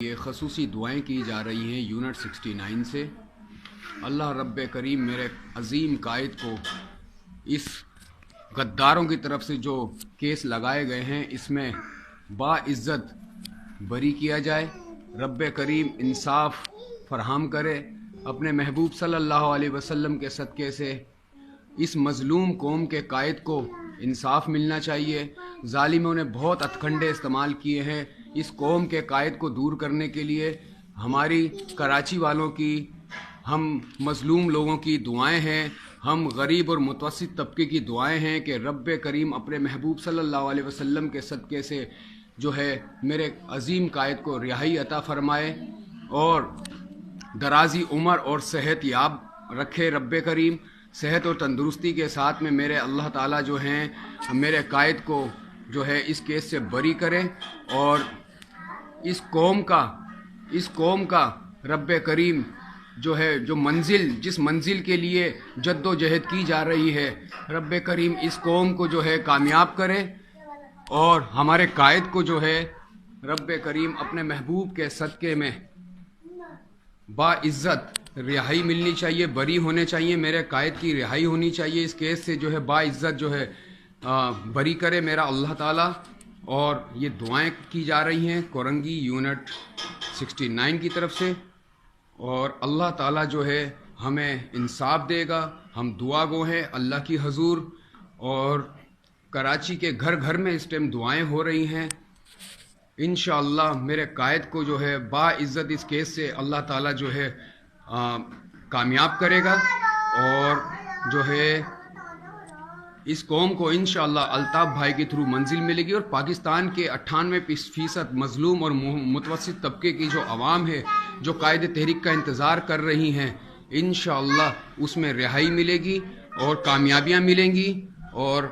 یہ خصوصی دعائیں کی جا رہی ہیں یونٹ 69 سے۔ اللہ رب کریم میرے عظیم قائد کو اس غداروں کی طرف سے جو کیس لگائے گئے ہیں اس میں باعزت بری کیا جائے۔ رب کریم انصاف فراہم کرے، اپنے محبوب صلی اللہ علیہ وسلم کے صدقے سے اس مظلوم قوم کے قائد کو انصاف ملنا چاہیے۔ ظالموں نے بہت ہتھکنڈے استعمال کیے ہیں اس قوم کے قائد کو دور کرنے کے لیے۔ ہماری کراچی والوں کی، ہم مظلوم لوگوں کی دعائیں ہیں، ہم غریب اور متوسط طبقے کی دعائیں ہیں کہ رب کریم اپنے محبوب صلی اللہ علیہ وسلم کے صدقے سے جو ہے میرے عظیم قائد کو رہائی عطا فرمائے اور درازی عمر اور صحت یاب رکھے۔ رب کریم صحت اور تندرستی کے ساتھ میں میرے اللہ تعالیٰ جو ہیں میرے قائد کو جو ہے اس کیس سے بری کرے اور اس قوم کا رب کریم جو ہے جس منزل کے لیے جد و جہد کی جا رہی ہے، رب کریم اس قوم کو جو ہے کامیاب کرے اور ہمارے قائد کو جو ہے رب کریم اپنے محبوب کے صدقے میں باعزت رہائی ملنی چاہیے، بری ہونے چاہیے، میرے قائد کی رہائی ہونی چاہیے، اس کیس سے جو ہے باعزت جو ہے بری کرے میرا اللہ تعالیٰ۔ اور یہ دعائیں کی جا رہی ہیں کورنگی یونٹ 69 کی طرف سے، اور اللہ تعالیٰ جو ہے ہمیں انصاف دے گا۔ ہم دعا گو ہیں اللہ کی حضور، اور کراچی کے گھر گھر میں اس ٹائم دعائیں ہو رہی ہیں۔ انشاءاللہ میرے قائد کو جو ہے باعزت اس کیس سے اللہ تعالیٰ جو ہے کامیاب کرے گا، اور جو ہے اس قوم کو انشاءاللہ الطاف بھائی کے تھرو منزل ملے گی، اور پاکستان کے 98% مظلوم اور متوسط طبقے کی جو عوام ہے جو قائد تحریک کا انتظار کر رہی ہیں، انشاءاللہ اس میں رہائی ملے گی اور کامیابیاں ملیں گی، اور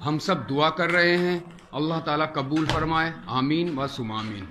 ہم سب دعا کر رہے ہیں اللہ تعالیٰ قبول فرمائے، آمین و ثم آمین۔